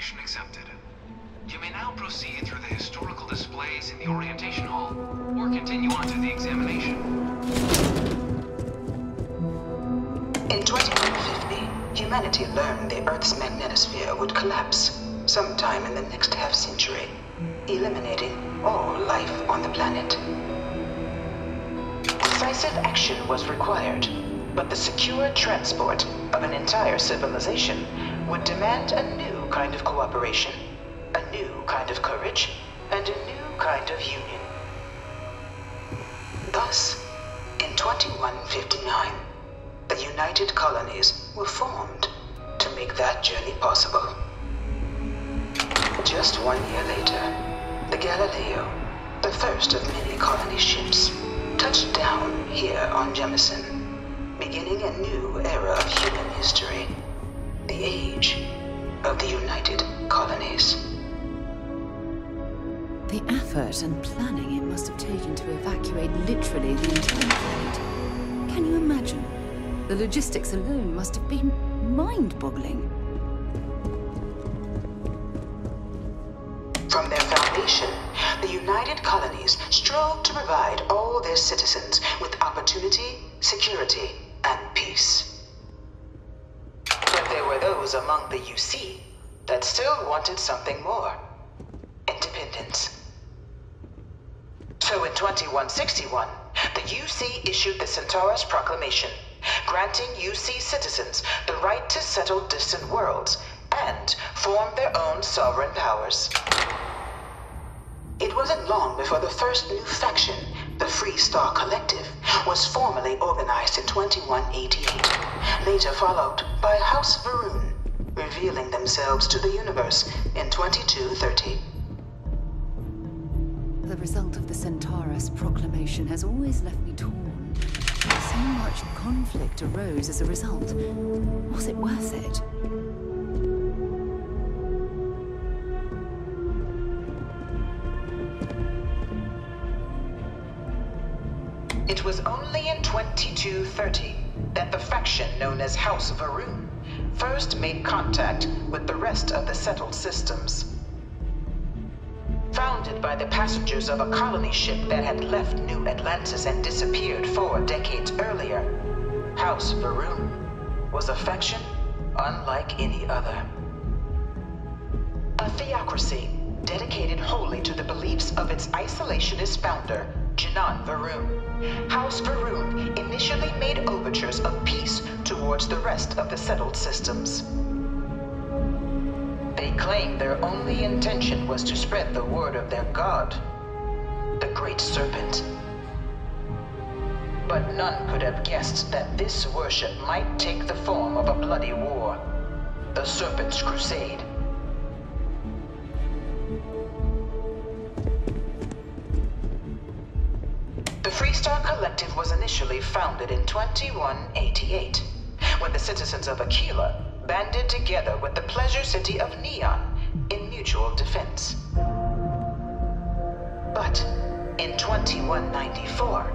Transaction accepted. You may now proceed through the historical displays in the orientation hall, or continue on to the examination. In 2150, humanity learned the Earth's magnetosphere would collapse sometime in the next half-century, eliminating all life on the planet. Decisive action was required, but the secure transport of an entire civilization would demand a new kind of cooperation, a new kind of courage, and a new kind of union. Thus, in 2159, the United Colonies were formed to make that journey possible. Just 1 year later, the Galileo, the first of many colony ships, touched down here on Jemison, beginning a new era of human history, the age of the United Colonies. The effort and planning it must have taken to evacuate literally the entire planet. Can you imagine? The logistics alone must have been mind-boggling. From their foundation, the United Colonies strove to provide all their citizens with opportunity, security, and peace. But there were those among the UC that still wanted something more: independence. So in 2161, the UC issued the Centaurus Proclamation, granting UC citizens the right to settle distant worlds and form their own sovereign powers. It wasn't long before the first new faction, the Free Star Collective, was formally organized in 2188, later followed by House Varun, revealing themselves to the universe in 2230. The result of the Centaurus Proclamation has always left me torn. So much conflict arose as a result. Was it worth it? It was only in 2230 that the faction known as House Varun first made contact with the rest of the settled systems. Founded by the passengers of a colony ship that had left New Atlantis and disappeared 4 decades earlier, House Varun was a faction unlike any other. A theocracy dedicated wholly to the beliefs of its isolationist founder, Janan Varun. House Varun initially made overtures of peace towards the rest of the settled systems. They claimed their only intention was to spread the word of their god, the Great Serpent. But none could have guessed that this worship might take the form of a bloody war, the Serpent's Crusade. The Freestar Collective was initially founded in 2188, when the citizens of Aquila banded together with the pleasure city of Neon in mutual defense. But in 2194,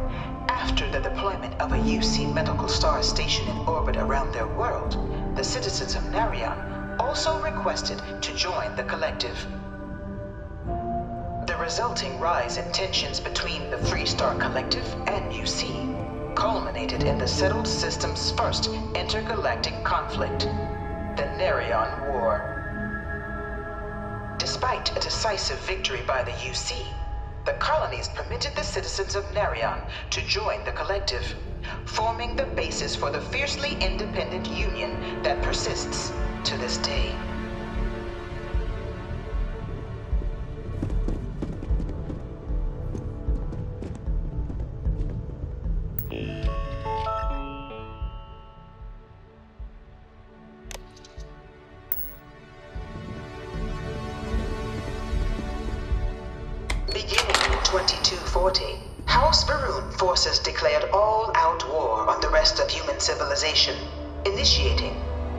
after the deployment of a UC medical star station in orbit around their world, the citizens of Narion also requested to join the collective. The resulting rise in tensions between the Freestar Collective and UC culminated in the settled system's first intergalactic conflict, the Narion War. Despite a decisive victory by the UC, the colonies permitted the citizens of Narion to join the collective, forming the basis for the fiercely independent union that persists to this day. Beginning in 2240, House Varun forces declared all-out war on the rest of human civilization, initiating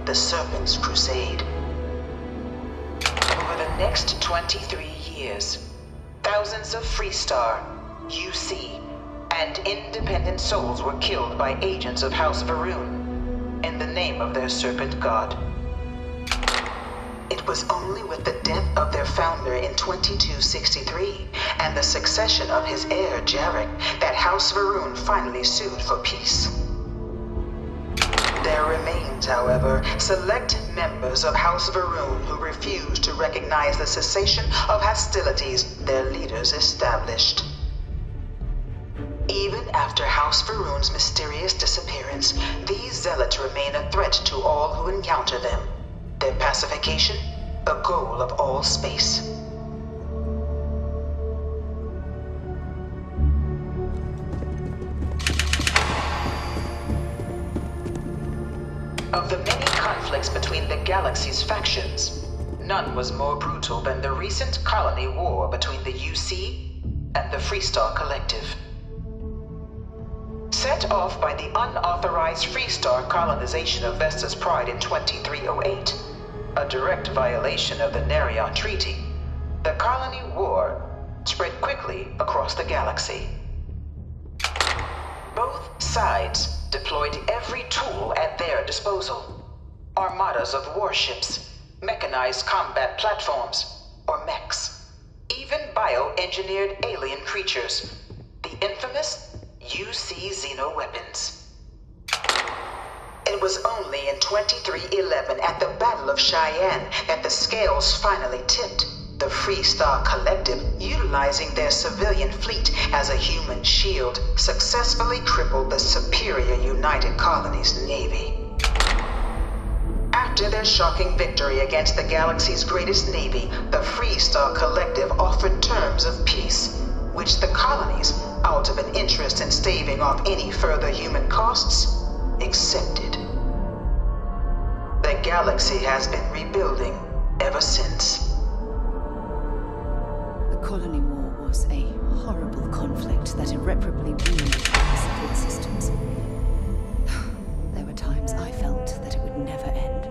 the Serpent's Crusade. Over the next 23 years, thousands of Freestar, UC, and independent souls were killed by agents of House Varun in the name of their serpent god. It was only with the death of their founder in 2263 and the succession of his heir, Jarek, that House Varun finally sued for peace. There remains, however, select members of House Varun who refuse to recognize the cessation of hostilities their leaders established. Even after House Varun's mysterious disappearance, these zealots remain a threat to all who encounter them. Their pacification, a goal of all space. Of the many conflicts between the galaxy's factions, none was more brutal than the recent colony war between the UC and the Freestar Collective. Set off by the unauthorized Freestar colonization of Vesta's Pride in 2308, a direct violation of the Nerion Treaty, the colony war spread quickly across the galaxy. Both sides deployed every tool at their disposal. Armadas of warships, mechanized combat platforms, or mechs, even bioengineered alien creatures, the infamous UC xeno-weapons. It was only in 2311 at the Battle of Cheyenne that the scales finally tipped. The Freestar Collective, utilizing their civilian fleet as a human shield, successfully crippled the superior United Colonies Navy. After their shocking victory against the galaxy's greatest navy, the Freestar Collective offered terms of peace, which the colonies, out of an interest in staving off any further human costs, accepted. The galaxy has been rebuilding ever since. The colony war was a horrible conflict that irreparably ruined the support systems. There were times I felt that it would never end.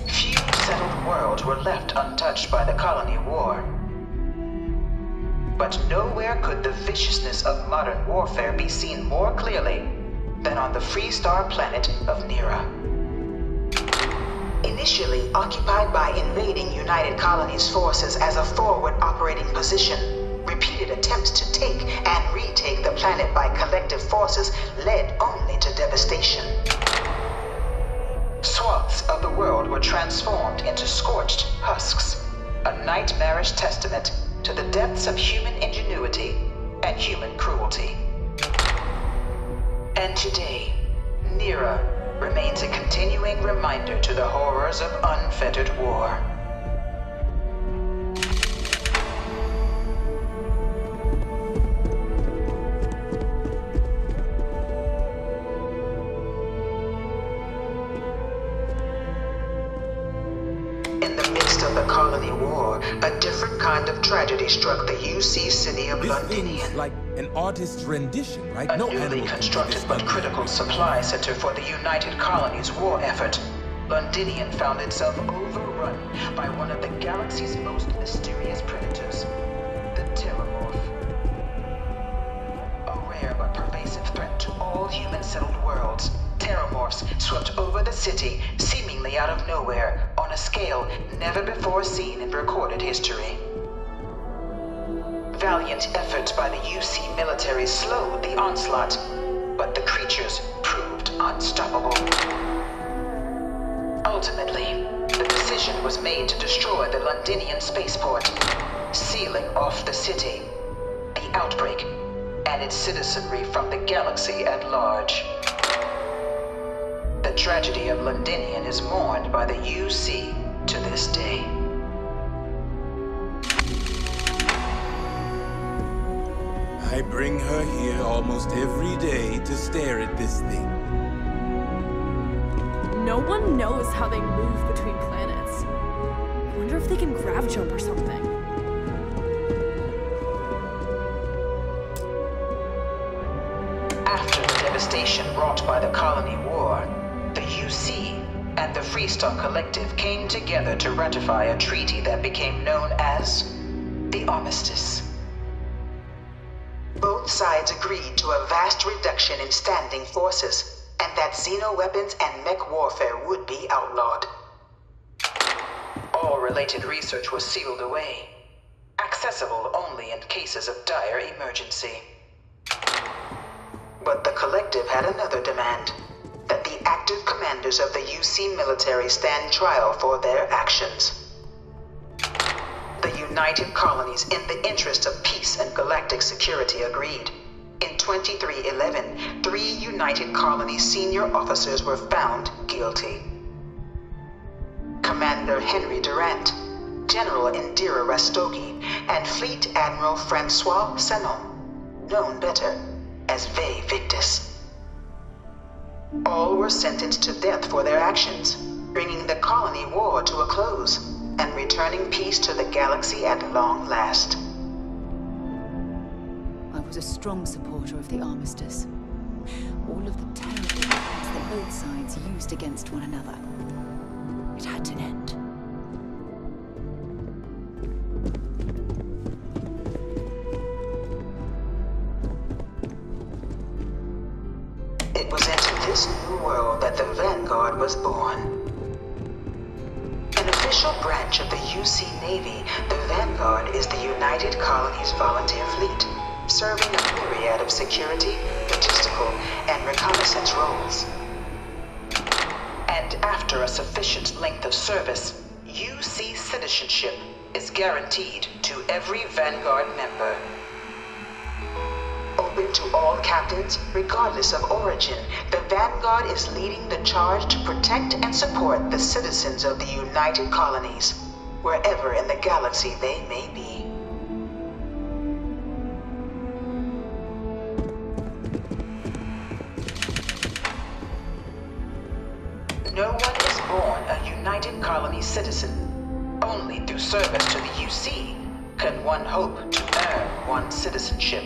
Few settled worlds were left untouched by the colony war. But nowhere could the viciousness of modern warfare be seen more clearly than on the Freestar planet of Nera. Initially occupied by invading United Colonies forces as a forward operating position, repeated attempts to take and retake the planet by collective forces led only to devastation. Swaths of the world were transformed into scorched husks, a nightmarish testament to the depths of human ingenuity and human cruelty. And today, Nera remains a continuing reminder to the horrors of unfettered war. Of the colony war, a different kind of tragedy struck the UC city of Londinian. This like an artist's rendition, right? A No newly animal constructed but critical supply center for the United Colonies war effort, Londinian found itself overrun by one of the galaxy's most mysterious predators, the Terramorph. A rare but pervasive threat to all human-settled worlds, Terramorphs swept over the city, seemingly out of nowhere, on a scale never before seen in recorded history. Valiant efforts by the UC military slowed the onslaught, but the creatures proved unstoppable. Ultimately, the decision was made to destroy the Londinian spaceport, sealing off the city, the outbreak, and its citizenry from the galaxy at large. The tragedy of Londinian is mourned by the UC to this day. I bring her here almost every day to stare at this thing. No one knows how they move between planets. I wonder if they can grav jump or something. After the devastation wrought by the colony war, the UC and the Freestar Collective came together to ratify a treaty that became known as the Armistice. both sides agreed to a vast reduction in standing forces, and that xeno-weapons and mech warfare would be outlawed. All related research was sealed away, accessible only in cases of dire emergency. But the Collective had another demand, that the active commanders of the UC military stand trial for their actions. The United Colonies, in the interest of peace and galactic security, agreed. In 2311, 3 United Colonies senior officers were found guilty. Commander Henry Durant, General Indira Rastogi, and Fleet Admiral Francois Sanon, known better as Ve Victus. All were sentenced to death for their actions, bringing the colony war to a close and returning peace to the galaxy at long last. I was a strong supporter of the armistice. All of the terrible weapons that both sides used against one another. It had to end. It was into this new world that the Vanguard was born. An official branch of the UC Navy, the Vanguard is the United Colonies Volunteer Fleet, serving a myriad of security, logistical, and reconnaissance roles. And after a sufficient length of service, UC citizenship is guaranteed to every Vanguard member. Open to all captains, regardless of origin, the Vanguard is leading the charge to protect and support the citizens of the United Colonies, wherever in the galaxy they may be. No one is born a United Colonies citizen. Only through service to the UC can one hope to earn one's citizenship.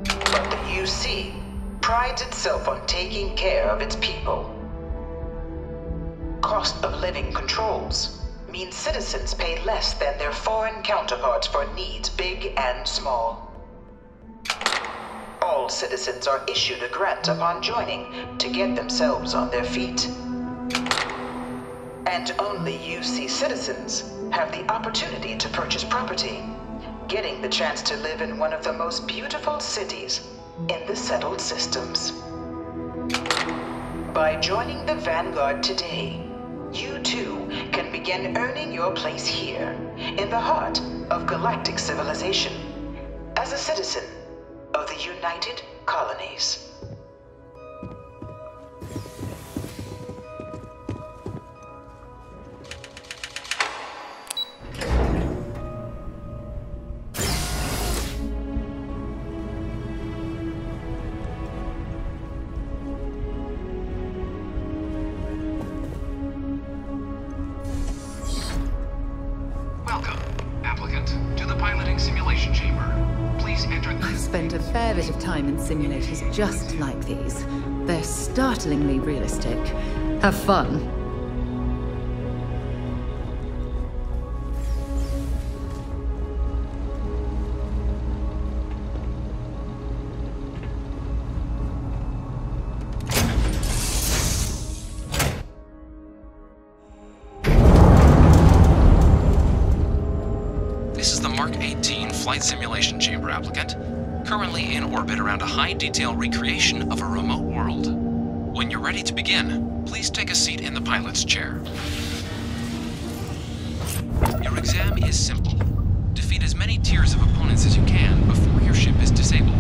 But the UC prides itself on taking care of its people. Cost of living controls mean citizens pay less than their foreign counterparts for needs big and small. All citizens are issued a grant upon joining to get themselves on their feet. And only UC citizens have the opportunity to purchase property, getting the chance to live in one of the most beautiful cities in the settled systems. By joining the Vanguard today, you too can begin earning your place here, in the heart of galactic civilization, as a citizen of the United Colonies. Spent a fair bit of time in simulators just like these. They're startlingly realistic. Have fun. This is the Mark 18 Flight Simulation Chamber applicant. Currently in orbit around a high-detail recreation of a remote world. When you're ready to begin, please take a seat in the pilot's chair. Your exam is simple. Defeat as many tiers of opponents as you can before your ship is disabled.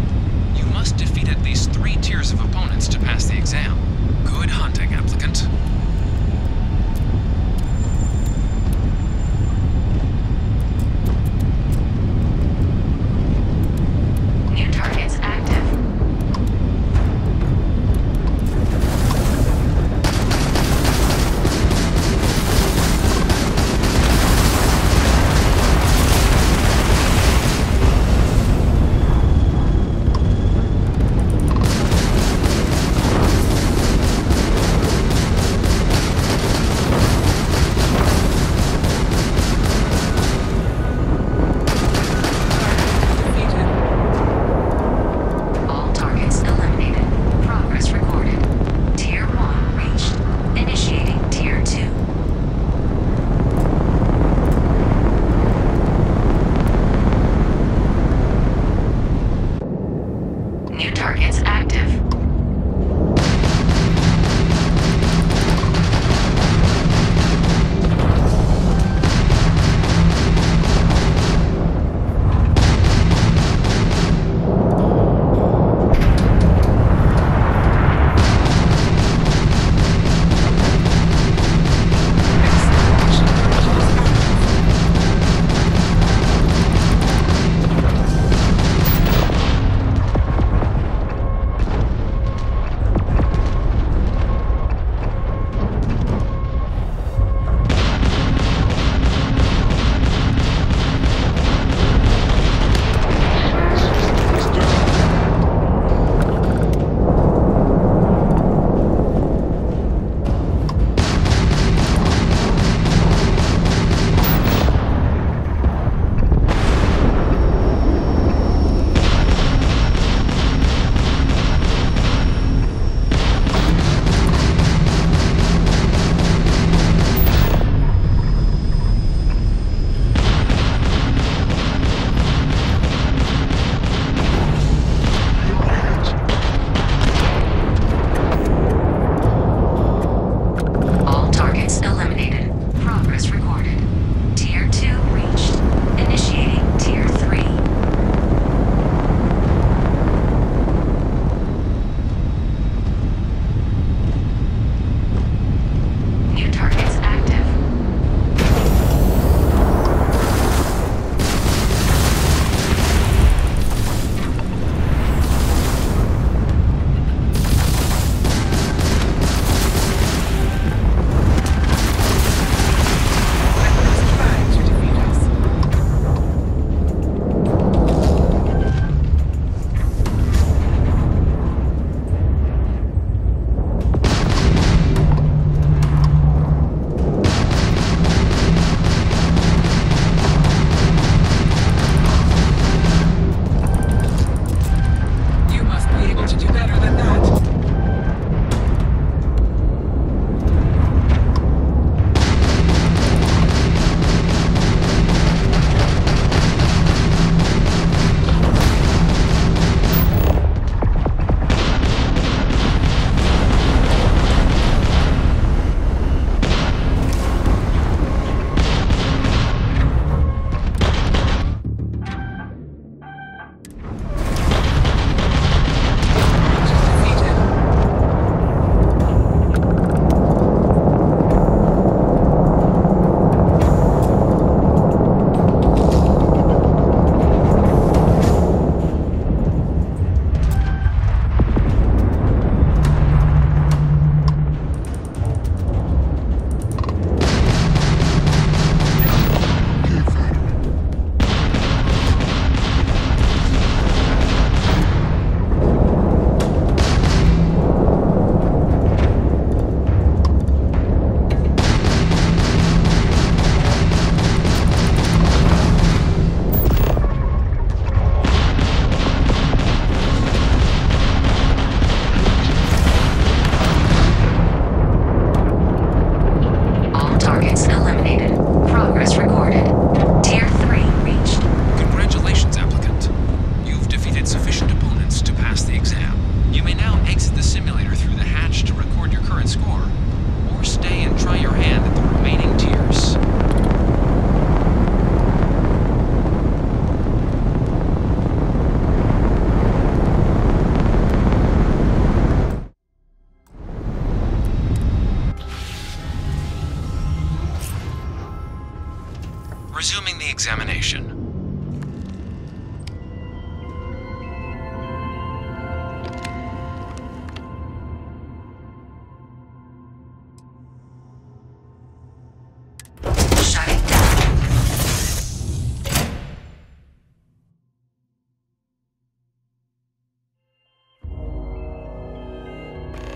You must defeat at least 3 tiers of opponents to pass the exam. Good hunting, applicant.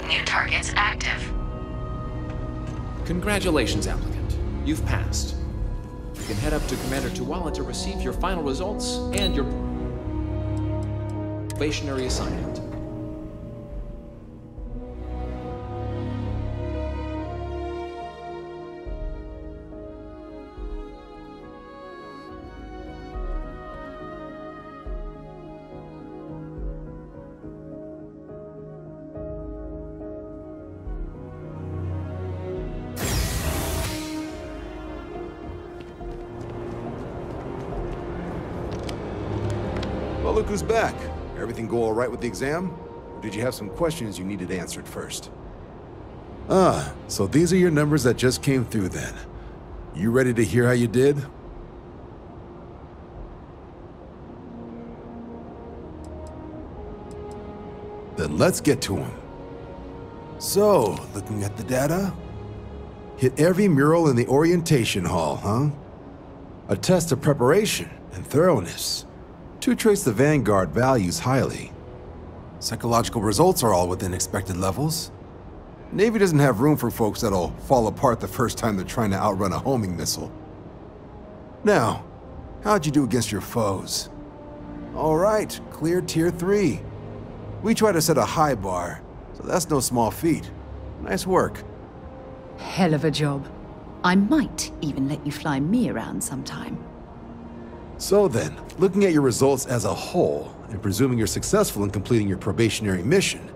New targets active. Congratulations, applicant. You've passed. You can head up to Commander Tuala to receive your final results and your probationary assignment. Well, look who's back. Everything go all right with the exam? Or did you have some questions you needed answered first? Ah, so these are your numbers that just came through then. You ready to hear how you did? Then let's get to them. So, looking at the data, hit every mural in the orientation hall, huh? A test of preparation and thoroughness. To trace the Vanguard values highly. Psychological results are all within expected levels. Navy doesn't have room for folks that'll fall apart the first time they're trying to outrun a homing missile. Now, how'd you do against your foes? All right, clear Tier 3. We try to set a high bar, so that's no small feat. Nice work. Hell of a job. I might even let you fly me around sometime. So then, looking at your results as a whole, and presuming you're successful in completing your probationary mission,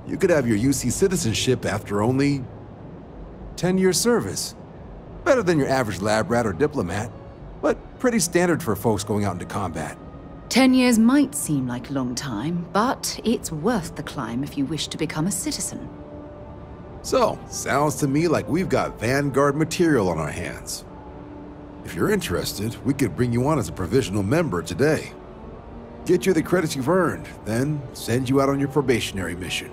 you could have your UC citizenship after only 10 years service. Better than your average lab rat or diplomat, but pretty standard for folks going out into combat. 10 years might seem like a long time, but it's worth the climb if you wish to become a citizen. So, sounds to me like we've got Vanguard material on our hands. If you're interested, we could bring you on as a provisional member today. Get you the credits you've earned, then send you out on your probationary mission.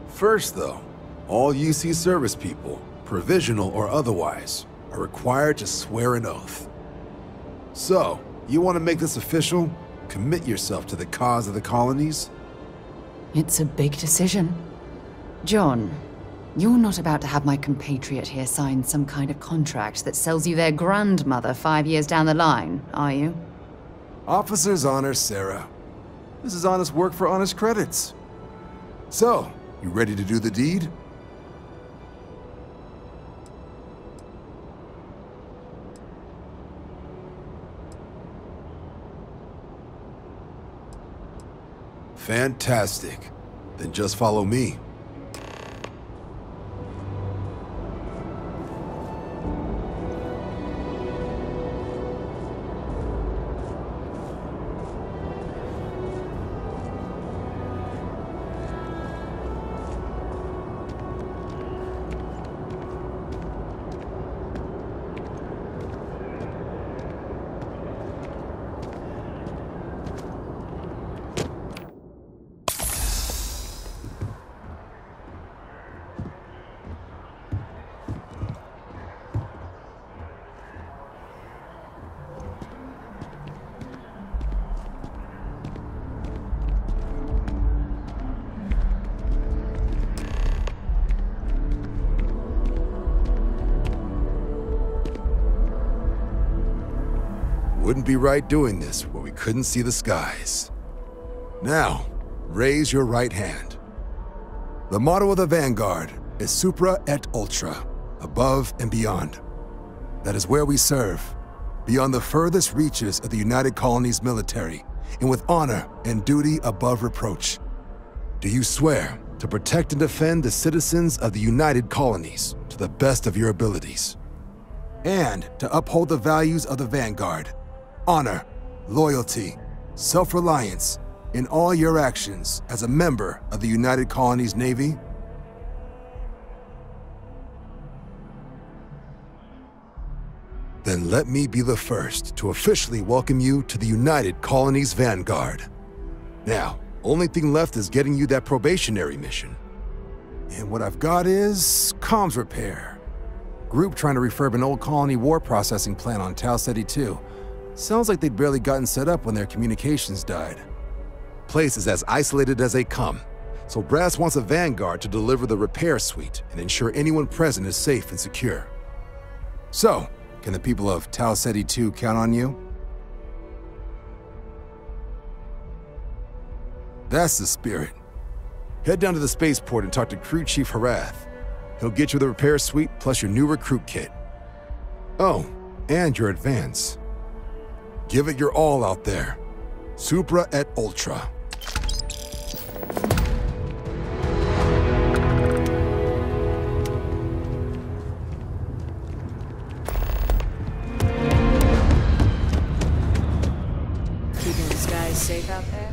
First though, all UC service people, provisional or otherwise, are required to swear an oath. So, you want to make this official? Commit yourself to the cause of the colonies? It's a big decision. John, you're not about to have my compatriot here sign some kind of contract that sells you their grandmother 5 years down the line, are you? Officer's honor, Sarah. This is honest work for honest credits. So, you ready to do the deed? Fantastic. Then just follow me. Wouldn't be right doing this where we couldn't see the skies. Now, raise your right hand. The motto of the Vanguard is Supra et Ultra, above and beyond. That is where we serve, beyond the furthest reaches of the United Colonies military, and with honor and duty above reproach. Do you swear to protect and defend the citizens of the United Colonies to the best of your abilities? And to uphold the values of the Vanguard, honor, loyalty, self-reliance in all your actions as a member of the United Colonies Navy? Then let me be the first to officially welcome you to the United Colonies Vanguard. Now, only thing left is getting you that probationary mission. And what I've got is comms repair. Group trying to refurb an old colony war processing plant on Tau Ceti 2. Sounds like they'd barely gotten set up when their communications died. Place is as isolated as they come, So Brass wants a Vanguard to deliver the repair suite and ensure anyone present is safe and secure. So, can the people of Tau Ceti 2 count on you? That's the spirit. Head down to the spaceport and talk to Crew Chief Harath. He'll get you the repair suite plus your new recruit kit. Oh, and your advance. Give it your all out there. Supra et Ultra. Keeping the skies safe out there?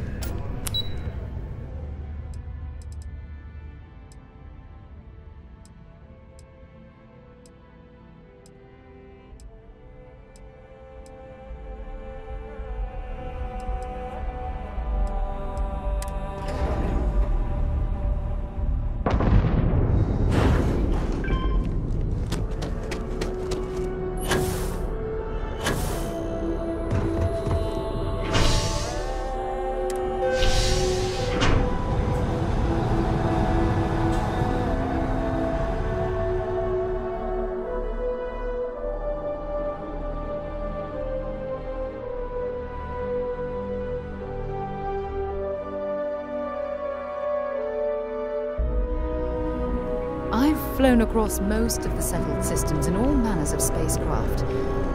I've flown across most of the settled systems in all manners of spacecraft,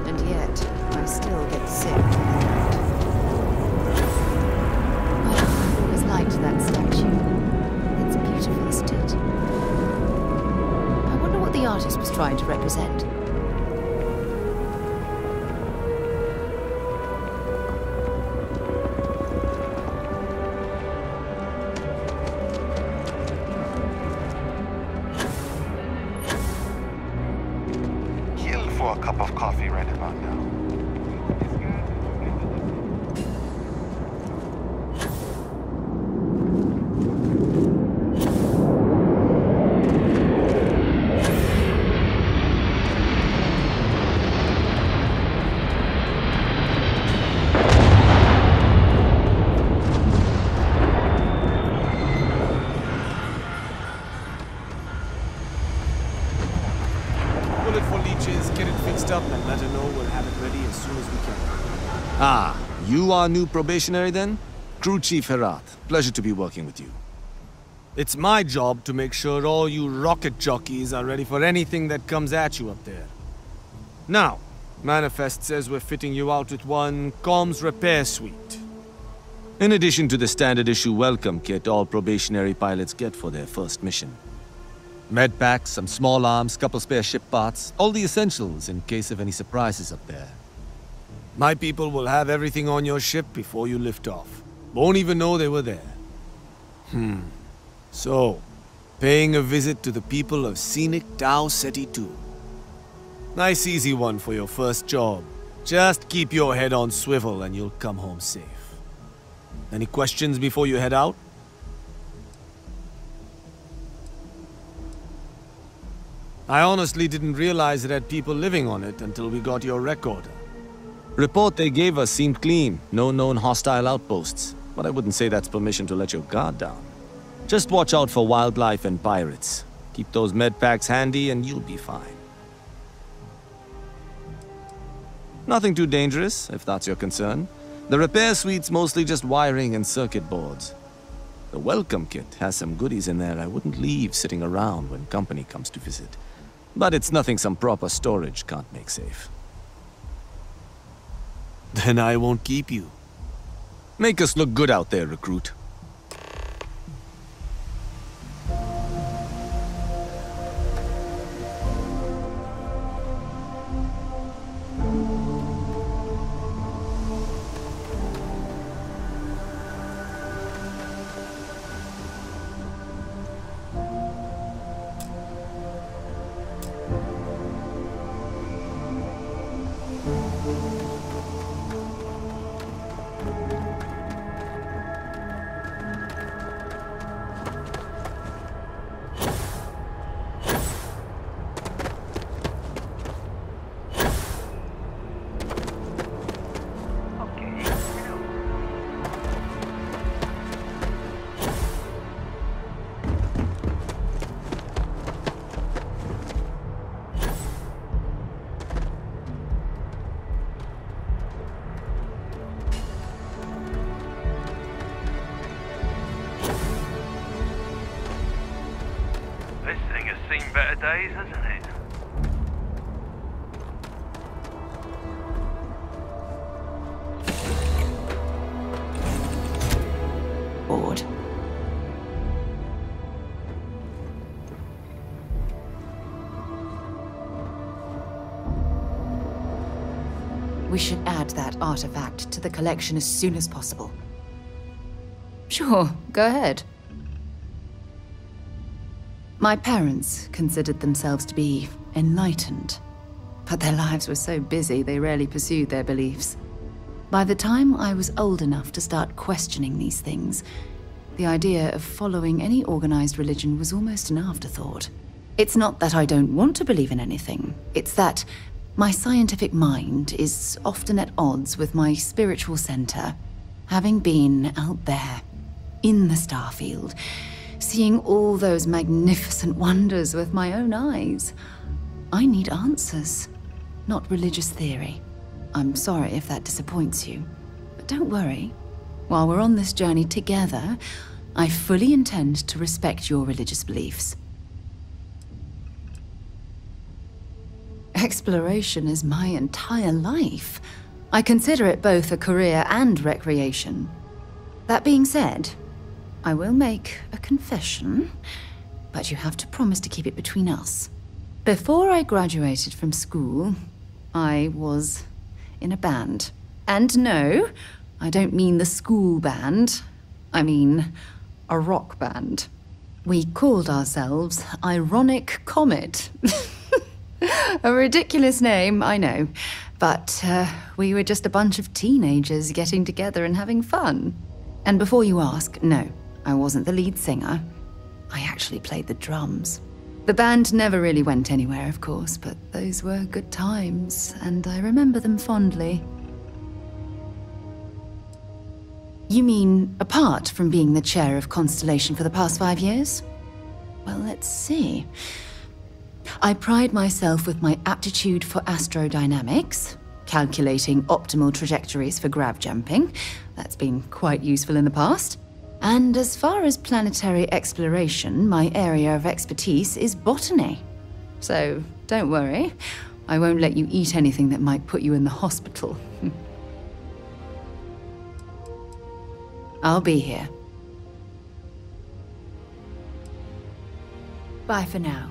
and yet I still get sick. I've always liked that statue. It's beautiful, isn't it? I wonder what the artist was trying to represent. A cup of coffee right about now. Bullet for leeches, get it fixed up and let her know we'll have it ready as soon as we can. Ah, you are new probationary then? Crew Chief Herath, pleasure to be working with you. It's my job to make sure all you rocket jockeys are ready for anything that comes at you up there. Now, Manifest says we're fitting you out with one comms repair suite. In addition to the standard issue welcome kit all probationary pilots get for their first mission. Med packs, some small arms, couple spare ship parts, all the essentials in case of any surprises up there. My people will have everything on your ship before you lift off. Won't even know they were there. So, paying a visit to the people of scenic Tau Ceti 2. Nice easy one for your first job. Just keep your head on swivel and you'll come home safe. Any questions before you head out? I honestly didn't realize it had people living on it until we got your recorder. Report they gave us seemed clean, no known hostile outposts. But I wouldn't say that's permission to let your guard down. Just watch out for wildlife and pirates. Keep those med packs handy and you'll be fine. Nothing too dangerous, if that's your concern. The repair suite's mostly just wiring and circuit boards. The welcome kit has some goodies in there I wouldn't leave sitting around when company comes to visit. But it's nothing some proper storage can't make safe. Then I won't keep you. Make us look good out there, recruit. days, hasn't it? Bored. We should add that artifact to the collection as soon as possible. Sure, go ahead. My parents considered themselves to be enlightened, but their lives were so busy they rarely pursued their beliefs. By the time I was old enough to start questioning these things, the idea of following any organized religion was almost an afterthought. It's not that I don't want to believe in anything, it's that my scientific mind is often at odds with my spiritual center. Having been out there, in the Starfield, seeing all those magnificent wonders with my own eyes, I need answers, not religious theory. I'm sorry if that disappoints you, but don't worry. While we're on this journey together, I fully intend to respect your religious beliefs. Exploration is my entire life. I consider it both a career and recreation. That being said, I will make a confession, but you have to promise to keep it between us. Before I graduated from school, I was in a band. And no, I don't mean the school band. I mean a rock band. We called ourselves Ironic Comet. A ridiculous name, I know. But we were just a bunch of teenagers getting together and having fun. And before you ask, no, I wasn't the lead singer. I actually played the drums. The band never really went anywhere, of course, but those were good times, and I remember them fondly. You mean apart from being the chair of Constellation for the past 5 years? Well, let's see. I pride myself with my aptitude for astrodynamics, calculating optimal trajectories for grav jumping. That's been quite useful in the past. And as far as planetary exploration, my area of expertise is botany. So don't worry, I won't let you eat anything that might put you in the hospital. I'll be here. Bye for now.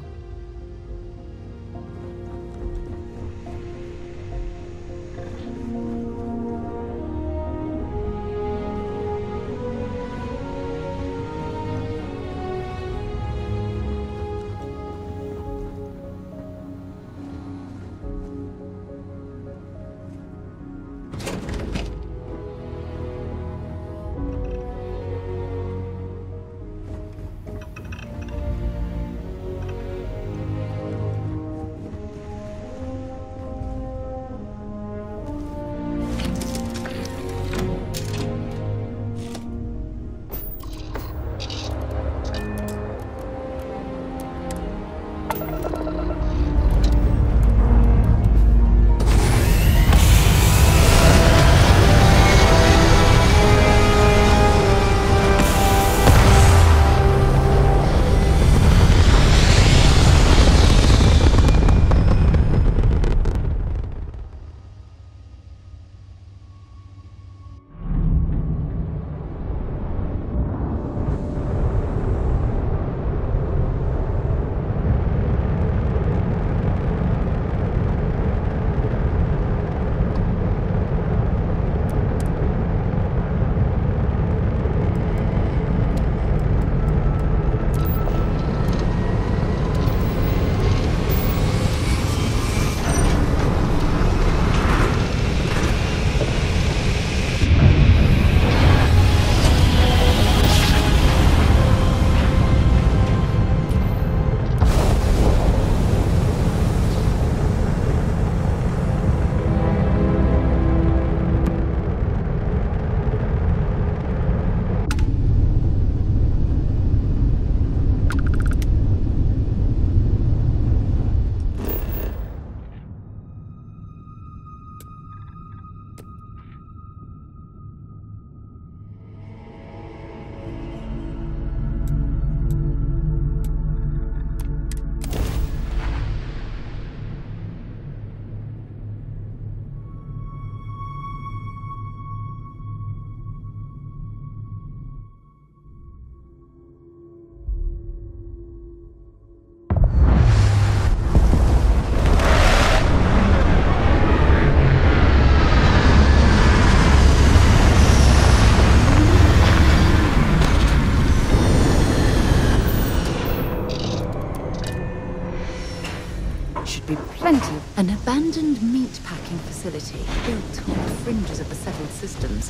abandoned meatpacking facility built on the fringes of the settled systems.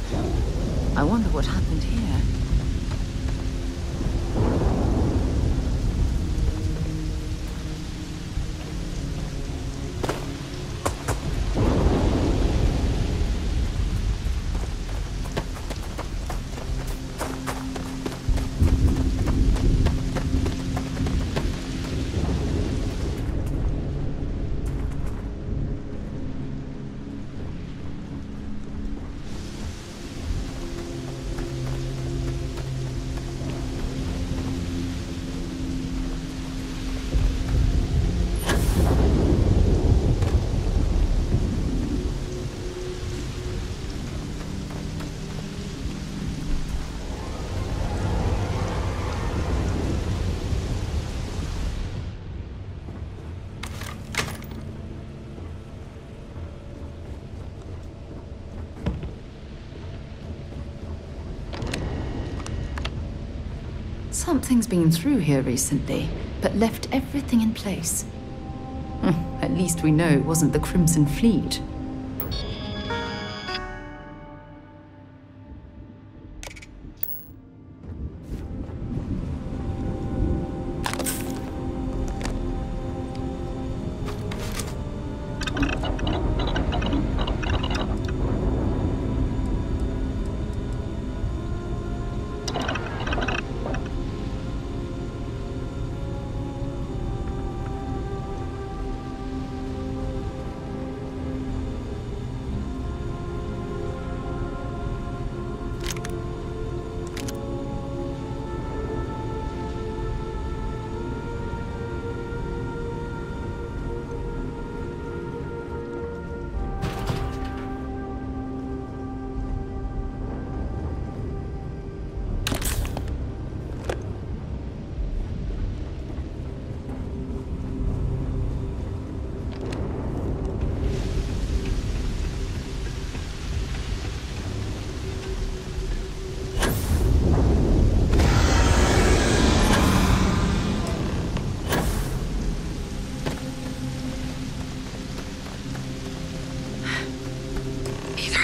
I wonder what happened here. Something's been through here recently, but left everything in place. At least we know it wasn't the Crimson Fleet.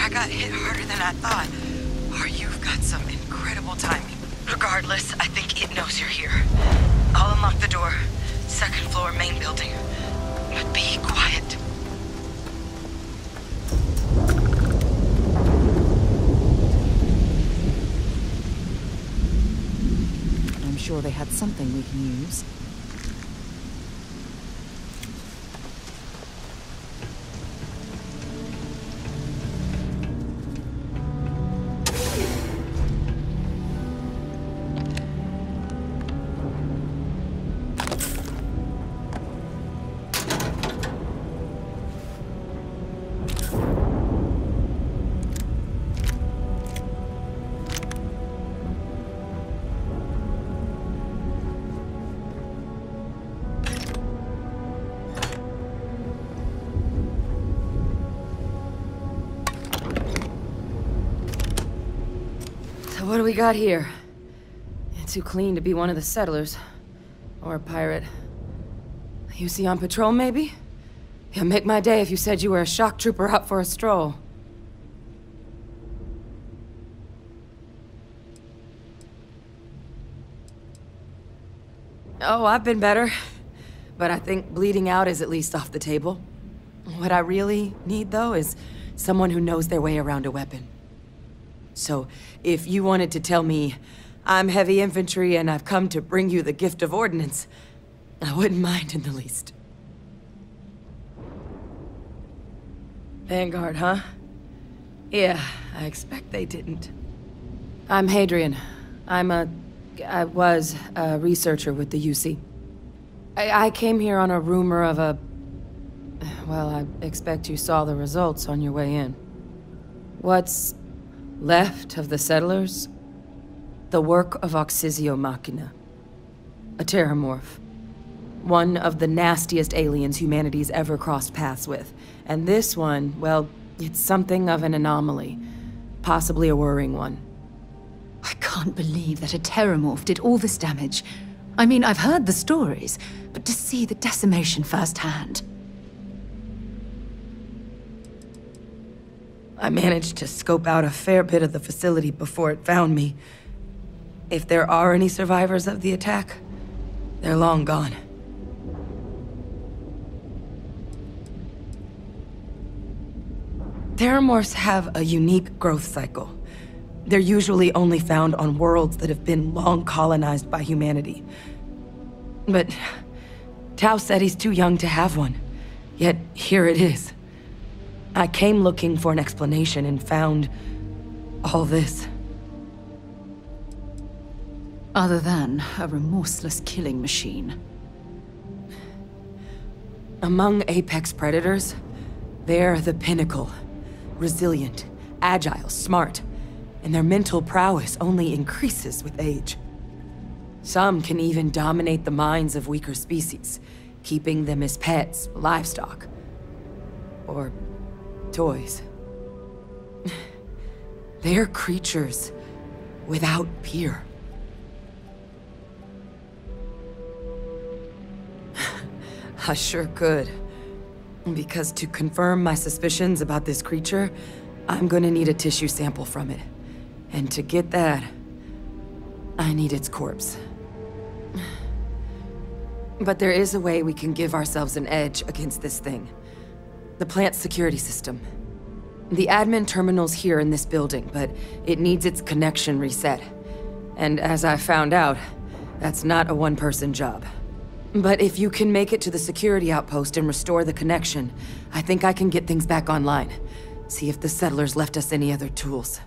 Got hit harder than I thought, or you've got some incredible timing. Regardless, I think it knows you're here. I'll unlock the door. Second floor, main building. But be quiet. I'm sure they had something we can use. What do we got here? You're too clean to be one of the settlers. Or a pirate. You see on patrol, maybe? Yeah, make my day if you said you were a shock trooper out for a stroll. Oh, I've been better. But I think bleeding out is at least off the table. What I really need, though, is someone who knows their way around a weapon. So, if you wanted to tell me, I'm heavy infantry and I've come to bring you the gift of ordnance, I wouldn't mind in the least. Vanguard, huh? Yeah, I expect they didn't. I'm Hadrian. I was a researcher with the UC. I came here on a rumor of a... Well, I expect you saw the results on your way in. What's left of the settlers? The work of Oxysio Machina. A terramorph. One of the nastiest aliens humanity's ever crossed paths with. And this one, well, it's something of an anomaly. Possibly a worrying one. I can't believe that a terramorph did all this damage. I mean, I've heard the stories, but to see the decimation firsthand. I managed to scope out a fair bit of the facility before it found me. If there are any survivors of the attack, they're long gone. Terramorphs have a unique growth cycle. They're usually only found on worlds that have been long colonized by humanity. But Tau said he's too young to have one. Yet here it is. I came looking for an explanation and found all this. Other than a remorseless killing machine. Among apex predators, they're the pinnacle. Resilient, agile, smart, and their mental prowess only increases with age. Some can even dominate the minds of weaker species, keeping them as pets, livestock, or toys. They're creatures without peer. I sure could. Because to confirm my suspicions about this creature, I'm gonna need a tissue sample from it. And to get that, I need its corpse. But there is a way we can give ourselves an edge against this thing. The plant's security system. The admin terminal's here in this building, but it needs its connection reset. And as I found out, that's not a one-person job. But if you can make it to the security outpost and restore the connection, I think I can get things back online. See if the settlers left us any other tools.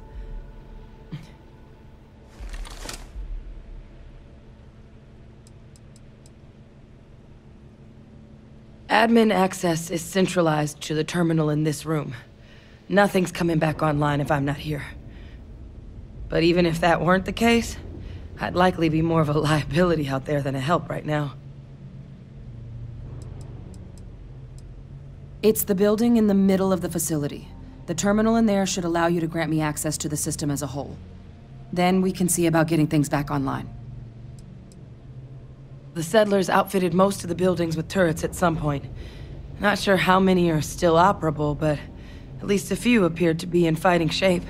Admin access is centralized to the terminal in this room. Nothing's coming back online if I'm not here. But even if that weren't the case, I'd likely be more of a liability out there than a help right now. It's the building in the middle of the facility. The terminal in there should allow you to grant me access to the system as a whole. Then we can see about getting things back online. The settlers outfitted most of the buildings with turrets at some point. Not sure how many are still operable, but at least a few appeared to be in fighting shape.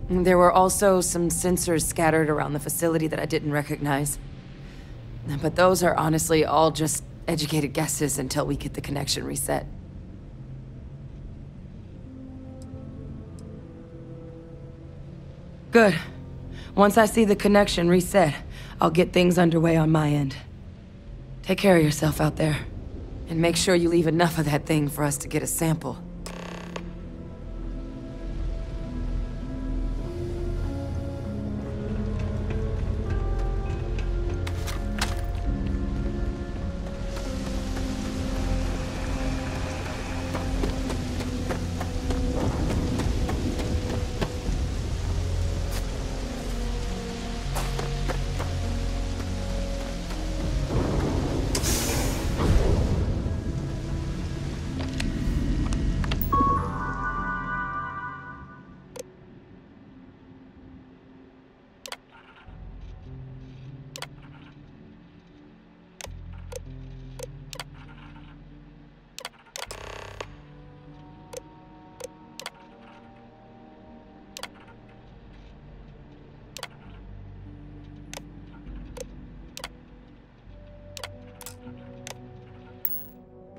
There were also some sensors scattered around the facility that I didn't recognize. But those are honestly all just educated guesses until we get the connection reset. Good. Once I see the connection reset, I'll get things underway on my end. Take care of yourself out there. And make sure you leave enough of that thing for us to get a sample.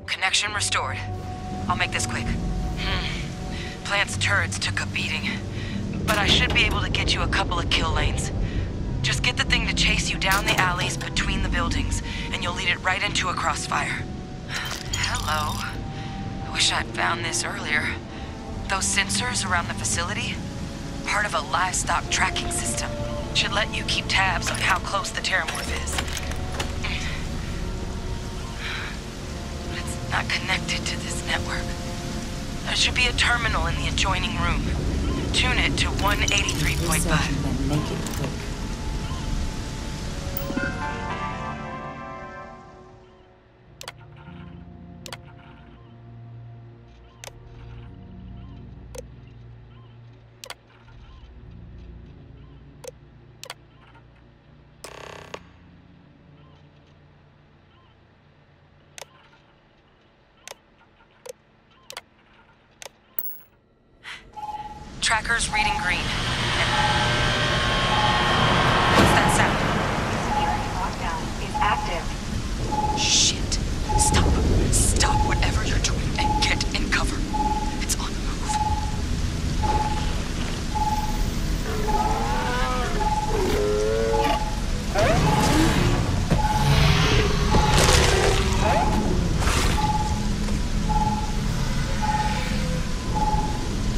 Connection restored. I'll make this quick. Plant's turrets took a beating, but I should be able to get you a couple of kill lanes. Just get the thing to chase you down the alleys between the buildings, and you'll lead it right into a crossfire. Hello. I wish I'd found this earlier. Those sensors around the facility? Part of a livestock tracking system. Should let you keep tabs on how close the Terramorph is. Not connected to this network. There should be a terminal in the adjoining room. Tune it to 183.5. Make it quick. tracker's reading green. What's that sound? Security lockdown is active. Shit. Stop. Stop whatever you're doing and get in cover. It's on the move.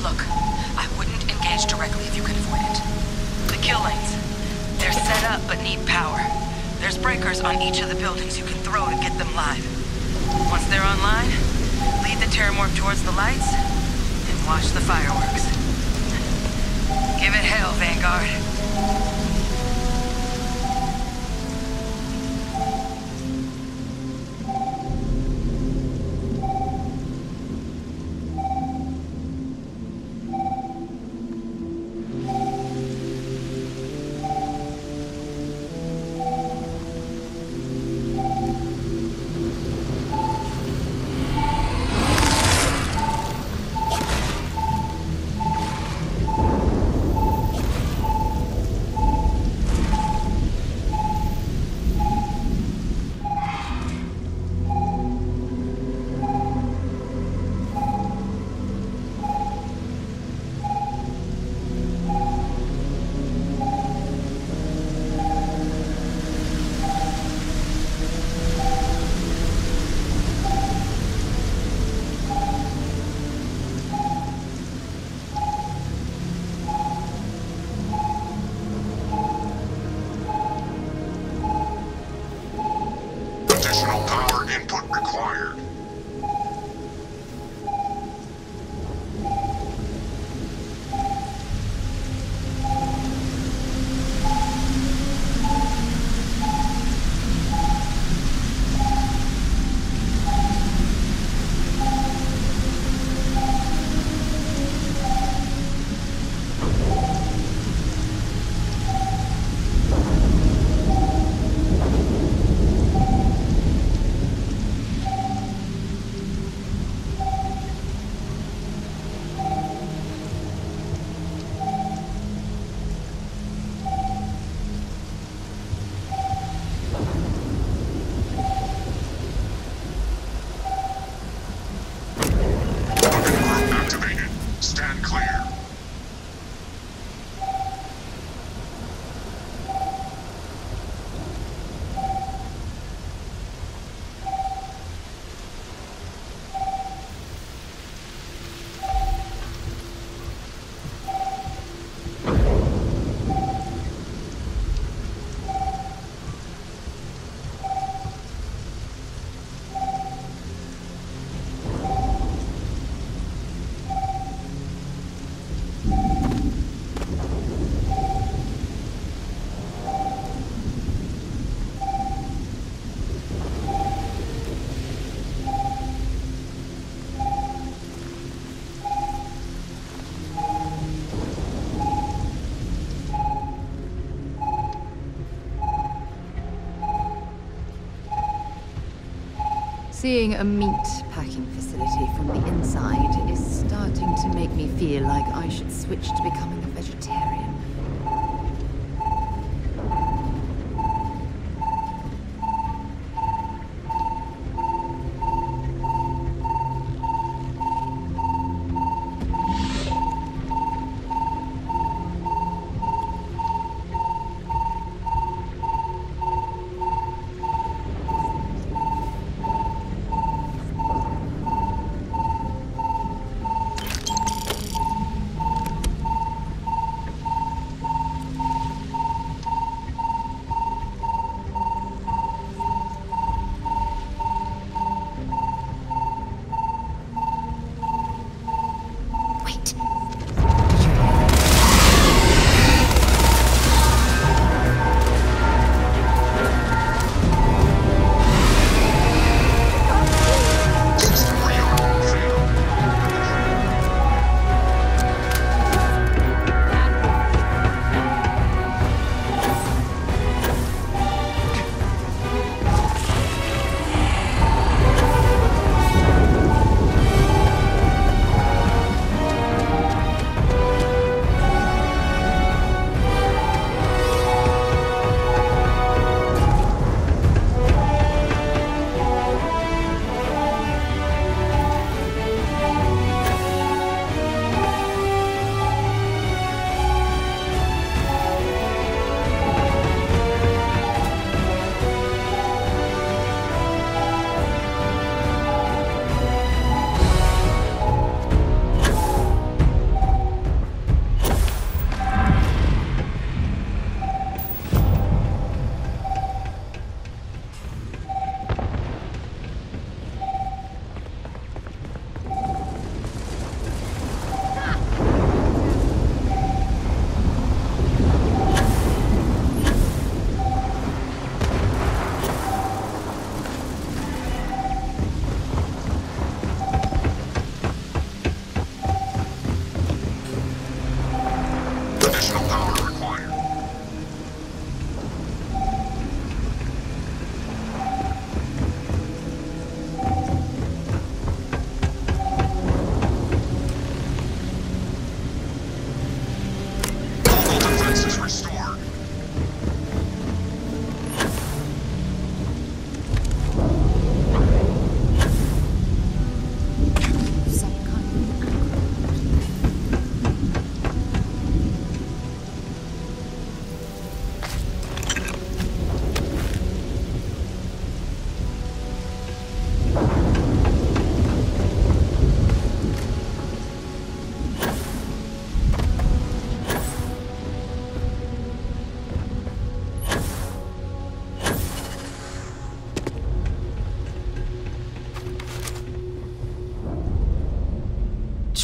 Look, I wouldn't engage directly if you can avoid it. The kill lanes. They're set up but need power. There's breakers on each of the buildings you can throw to get them live. Once they're online, lead the terramorph towards the lights and watch the fireworks. Give it hell, Vanguard. Additional power input required. Activated. Stand clear. Seeing a meat packing facility from the inside is starting to make me feel like I should switch to becoming a vegetarian.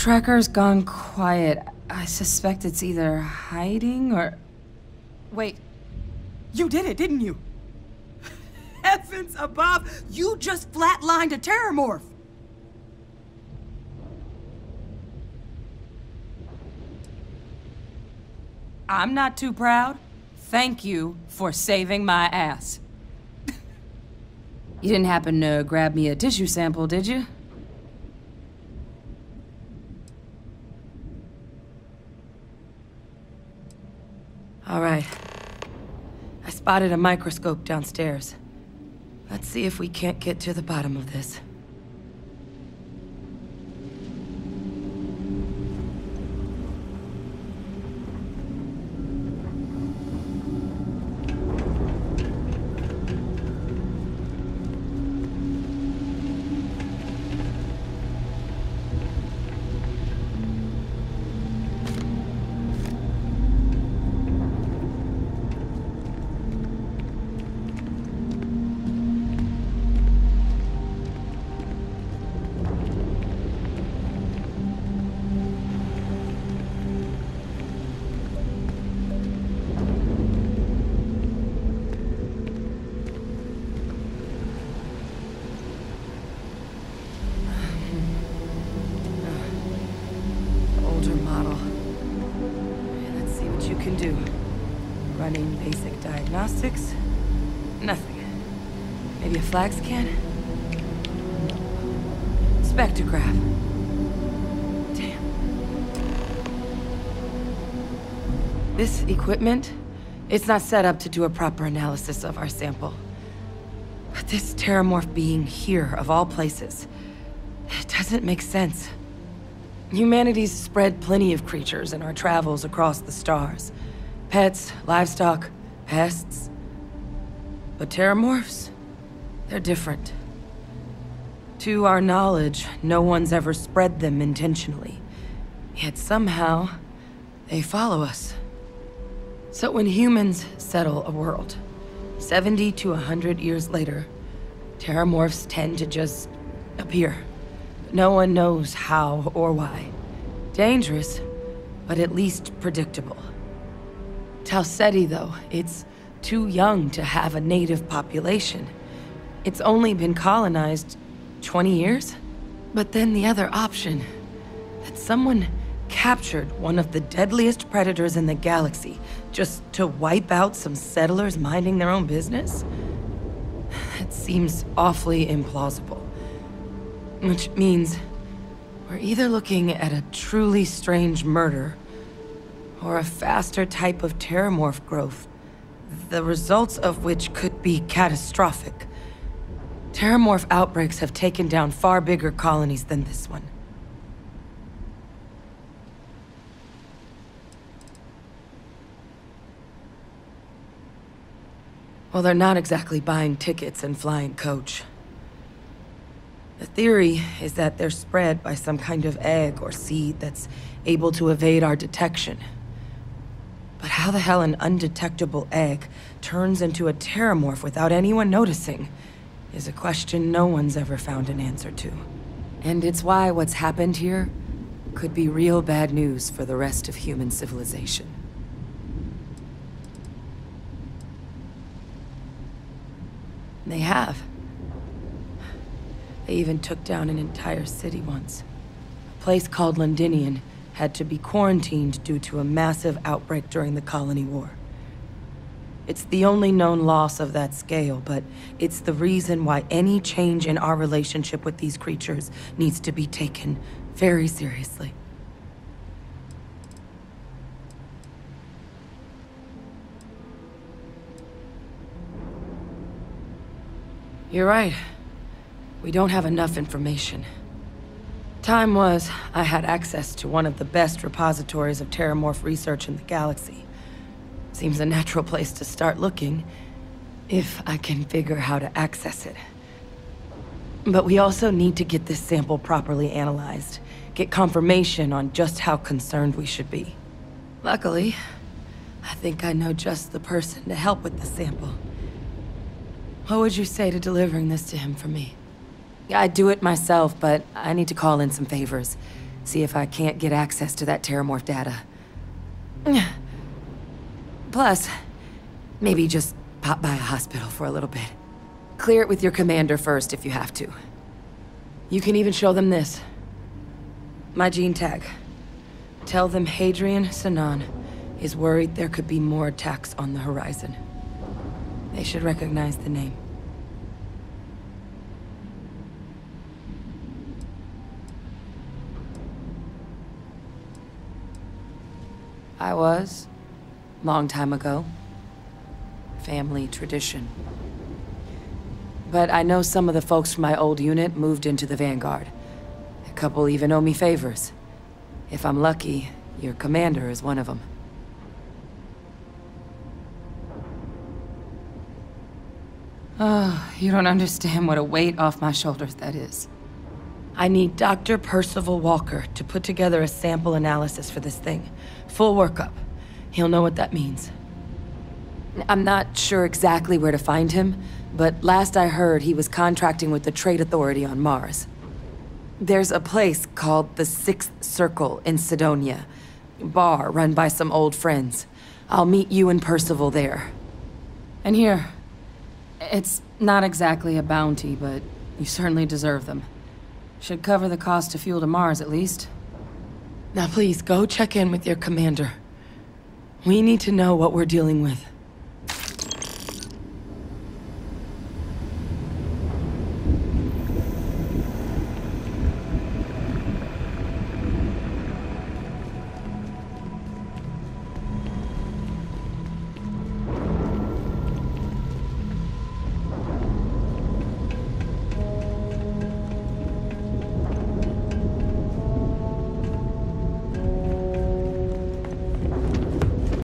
tracker's gone quiet. I suspect it's either hiding or... Wait. You did it, didn't you? Heavens above! You just flatlined a terramorph! I'm not too proud. Thank you for saving my ass. You didn't happen to grab me a tissue sample, did you? All right. I spotted a microscope downstairs. Let's see if we can't get to the bottom of this. Diagnostics? Nothing. Maybe a flag scan? Spectrograph. Damn. This equipment, it's not set up to do a proper analysis of our sample. But this terramorph being here, of all places, it doesn't make sense. Humanity's spread plenty of creatures in our travels across the stars. Pets, livestock, pests. But terramorphs, they're different. To our knowledge, no one's ever spread them intentionally. Yet somehow, they follow us. So when humans settle a world, 70 to 100 years later, terramorphs tend to just appear. No one knows how or why. Dangerous, but at least predictable. Tau Ceti, though, it's too young to have a native population. It's only been colonized 20 years? But then the other option, that someone captured one of the deadliest predators in the galaxy just to wipe out some settlers minding their own business? That seems awfully implausible. Which means we're either looking at a truly strange murder or a faster type of terramorph growth, the results of which could be catastrophic. Terramorph outbreaks have taken down far bigger colonies than this one. Well, they're not exactly buying tickets and flying coach. The theory is that they're spread by some kind of egg or seed that's able to evade our detection. But how the hell an undetectable egg turns into a terramorph without anyone noticing is a question no one's ever found an answer to. And it's why what's happened here could be real bad news for the rest of human civilization. They have. They even took down an entire city once. A place called Londinian had to be quarantined due to a massive outbreak during the Colony War. It's the only known loss of that scale, but it's the reason why any change in our relationship with these creatures needs to be taken very seriously. You're right. We don't have enough information. Time was, I had access to one of the best repositories of terramorph research in the galaxy. Seems a natural place to start looking, if I can figure how to access it. But we also need to get this sample properly analyzed, get confirmation on just how concerned we should be. Luckily, I think I know just the person to help with the sample. What would you say to delivering this to him for me? I'd do it myself, but I need to call in some favors. See if I can't get access to that Terramorph data. Plus, maybe just pop by a hospital for a little bit. Clear it with your commander first if you have to. You can even show them this. My gene tag. Tell them Hadrian Sanan is worried there could be more attacks on the horizon. They should recognize the name. I was, long time ago. Family tradition. But I know some of the folks from my old unit moved into the Vanguard. A couple even owe me favors. If I'm lucky, your commander is one of them. Oh, you don't understand what a weight off my shoulders that is. I need Dr. Percival Walker to put together a sample analysis for this thing. Full workup. He'll know what that means. I'm not sure exactly where to find him, but last I heard he was contracting with the Trade Authority on Mars. There's a place called the Sixth Circle in Sidonia. Bar run by some old friends. I'll meet you and Percival there. And here, it's not exactly a bounty, but you certainly deserve them. Should cover the cost to fuel to Mars, at least. Now please, go check in with your commander. We need to know what we're dealing with.